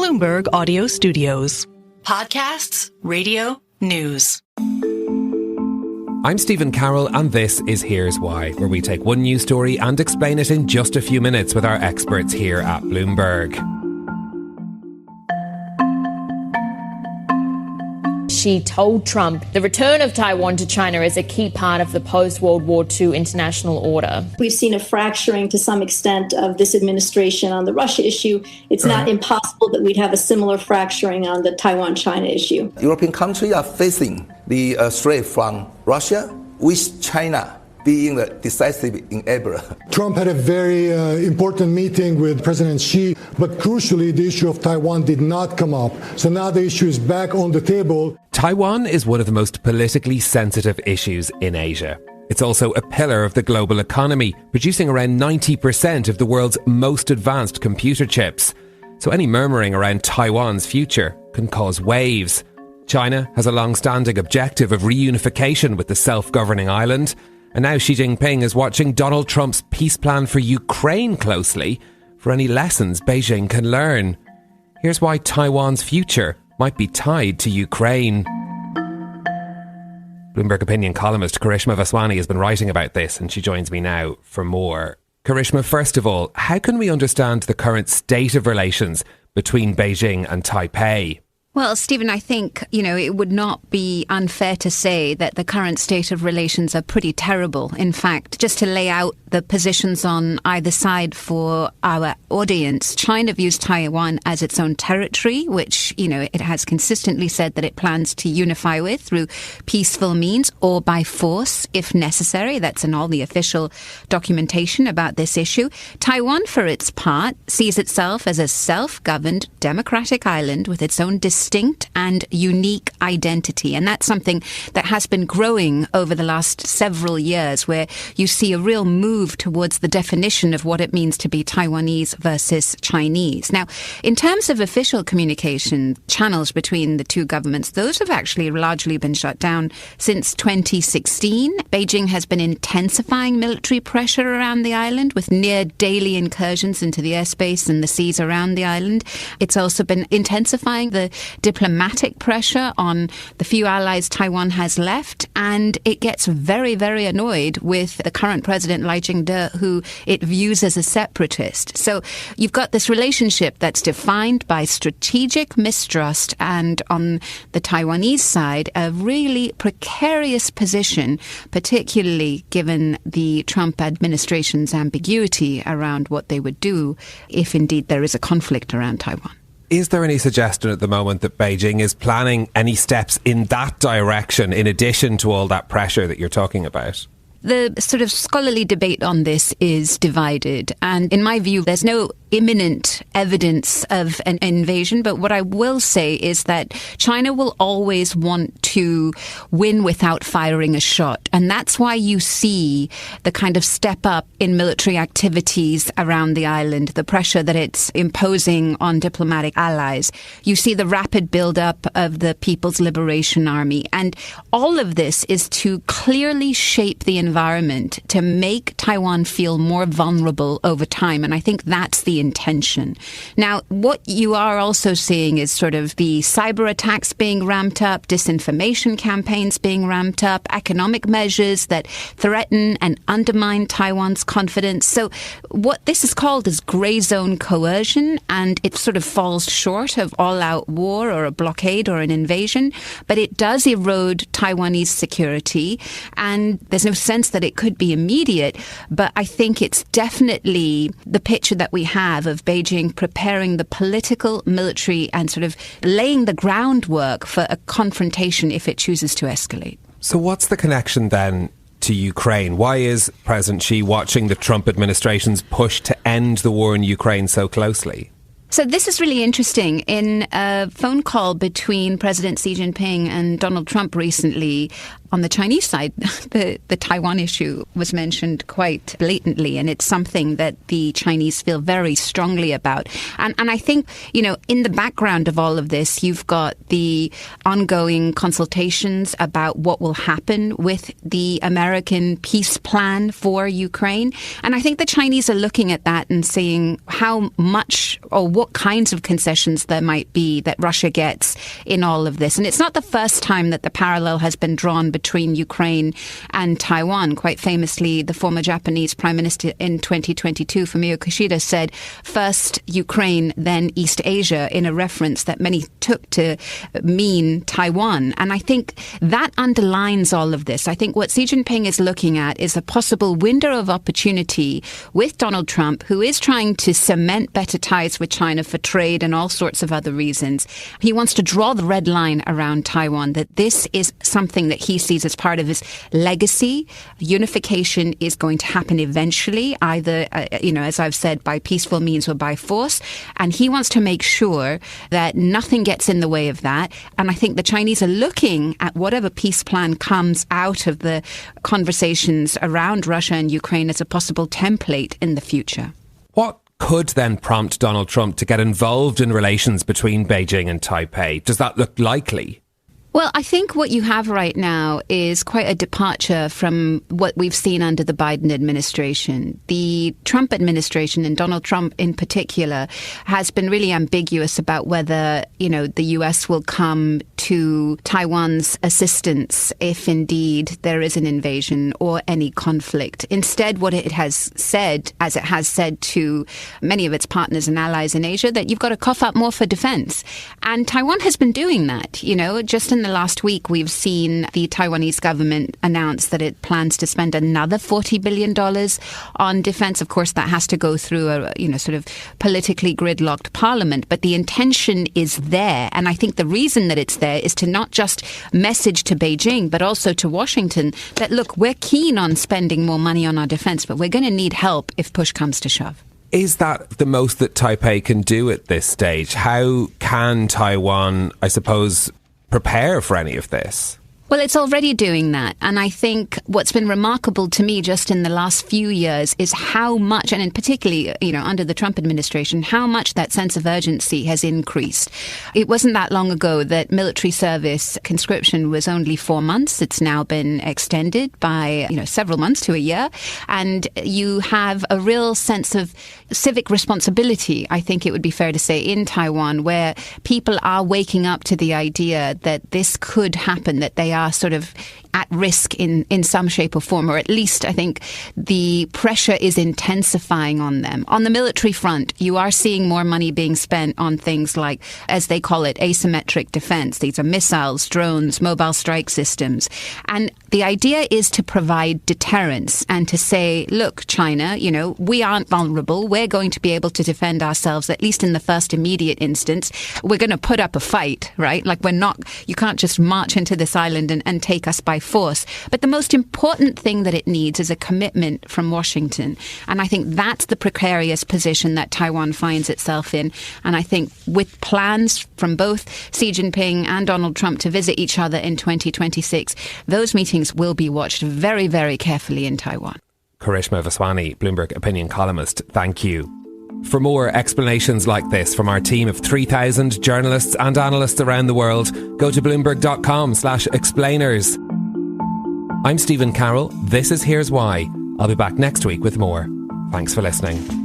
Bloomberg Audio Studios. Podcasts, radio, news. I'm Stephen Carroll, and this is Here's Why, where we take one news story and explain it in just a few minutes with our experts here at Bloomberg. She told Trump the return of Taiwan to China is a key part of the post-World War II international order. We've seen a fracturing to some extent of this administration on the Russia issue. It's not impossible that we'd have a similar fracturing on the Taiwan-China issue. European countries are facing the threat from Russia, with China being the decisive enabler. Trump had a very important meeting with President Xi, but crucially, the issue of Taiwan did not come up. So now the issue is back on the table. Taiwan is one of the most politically sensitive issues in Asia. It's also a pillar of the global economy, producing around 90% of the world's most advanced computer chips. So any murmuring around Taiwan's future can cause waves. China has a long-standing objective of reunification with the self-governing island. And now Xi Jinping is watching Donald Trump's peace plan for Ukraine closely for any lessons Beijing can learn. Here's why Taiwan's future might be tied to Ukraine. Bloomberg opinion columnist Karishma Vaswani has been writing about this, and she joins me now for more. Karishma, first of all, how can we understand the current state of relations between Beijing and Taipei? Well, Stephen, I think, it would not be unfair to say that the current state of relations are pretty terrible. In fact, just to lay out the positions on either side for our audience, China views Taiwan as its own territory, which, it has consistently said that it plans to unify with through peaceful means or by force, if necessary. That's in all the official documentation about this issue. Taiwan, for its part, sees itself as a self-governed democratic island with its own distinct and unique identity. And that's something that has been growing over the last several years, where you see a real move towards the definition of what it means to be Taiwanese versus Chinese. Now, in terms of official communication channels between the two governments, those have actually largely been shut down since 2016. Beijing has been intensifying military pressure around the island with near daily incursions into the airspace and the seas around the island. It's also been intensifying the diplomatic pressure on the few allies Taiwan has left, and it gets very, very annoyed with the current president, Lai Ching-te, who it views as a separatist. So you've got this relationship that's defined by strategic mistrust, and on the Taiwanese side, a really precarious position, particularly given the Trump administration's ambiguity around what they would do if indeed there is a conflict around Taiwan. Is there any suggestion at the moment that Beijing is planning any steps in that direction in addition to all that pressure that you're talking about? The sort of scholarly debate on this is divided. And in my view, there's no imminent evidence of an invasion. But what I will say is that China will always want to win without firing a shot. And that's why you see the kind of step up in military activities around the island, the pressure that it's imposing on diplomatic allies. You see the rapid buildup of the People's Liberation Army. And all of this is to clearly shape the environment to make Taiwan feel more vulnerable over time. And I think that's the intention. Now, what you are also seeing is sort of the cyber attacks being ramped up, disinformation campaigns being ramped up, economic measures that threaten and undermine Taiwan's confidence. So what this is called is grey zone coercion, and it sort of falls short of all-out war or a blockade or an invasion, but it does erode Taiwanese security, and there's no sense that it could be immediate, but I think it's definitely the picture that we have of Beijing preparing the political, military, and sort of laying the groundwork for a confrontation if it chooses to escalate. So what's the connection then to Ukraine? Why is President Xi watching the Trump administration's push to end the war in Ukraine so closely? So this is really interesting. In a phone call between President Xi Jinping and Donald Trump recently, on the Chinese side, the Taiwan issue was mentioned quite blatantly, and it's something that the Chinese feel very strongly about. And I think, in the background of all of this, you've got the ongoing consultations about what will happen with the American peace plan for Ukraine. And I think the Chinese are looking at that and saying, how much much or what kinds of concessions there might be that Russia gets in all of this. And it's not the first time that the parallel has been drawn between Ukraine and Taiwan. Quite famously, the former Japanese Prime Minister in 2022, Fumio Kishida, said first Ukraine, then East Asia, in a reference that many took to mean Taiwan. And I think that underlines all of this. I think what Xi Jinping is looking at is a possible window of opportunity with Donald Trump, who is trying to cement better ties with China for trade and all sorts of other reasons. He wants to draw the red line around Taiwan, that this is something that he sees as part of his legacy. Unification is going to happen eventually, either, as I've said, by peaceful means or by force. And he wants to make sure that nothing gets in the way of that. And I think the Chinese are looking at whatever peace plan comes out of the conversations around Russia and Ukraine as a possible template in the future. What could then prompt Donald Trump to get involved in relations between Beijing and Taipei? Does that look likely? Well, I think what you have right now is quite a departure from what we've seen under the Biden administration. The Trump administration, and Donald Trump in particular, has been really ambiguous about whether, the US will come to Taiwan's assistance if indeed there is an invasion or any conflict. Instead, what it has said, as it has said to many of its partners and allies in Asia, that you've got to cough up more for defense. And Taiwan has been doing that, just in the last week, we've seen the Taiwanese government announce that it plans to spend another $40 billion on defense. Of course, that has to go through a, sort of politically gridlocked parliament. But the intention is there. And I think the reason that it's there is to not just message to Beijing, but also to Washington that, look, we're keen on spending more money on our defense, but we're going to need help if push comes to shove. Is that the most that Taipei can do at this stage? How can Taiwan, I suppose, prepare for any of this? Well, it's already doing that. And I think what's been remarkable to me just in the last few years is how much, and in particularly, under the Trump administration, how much that sense of urgency has increased. It wasn't that long ago that military service conscription was only 4 months. It's now been extended by, several months to a year. And you have a real sense of civic responsibility, I think it would be fair to say, in Taiwan, where people are waking up to the idea that this could happen, that they are sort of at risk in some shape or form, or at least I think the pressure is intensifying on them. On the military front, you are seeing more money being spent on things like, as they call it, asymmetric defense. These are missiles, drones, mobile strike systems. And the idea is to provide deterrence and to say, look, China, we aren't vulnerable. We're going to be able to defend ourselves, at least in the first immediate instance. We're going to put up a fight, right? Like you can't just march into this island and take us by force. But the most important thing that it needs is a commitment from Washington. And I think that's the precarious position that Taiwan finds itself in. And I think with plans from both Xi Jinping and Donald Trump to visit each other in 2026, those meetings will be watched very, very carefully in Taiwan. Karishma Vaswani, Bloomberg opinion columnist, thank you. For more explanations like this from our team of 3,000 journalists and analysts around the world, go to bloomberg.com/explainers. I'm Stephen Carroll. This is Here's Why. I'll be back next week with more. Thanks for listening.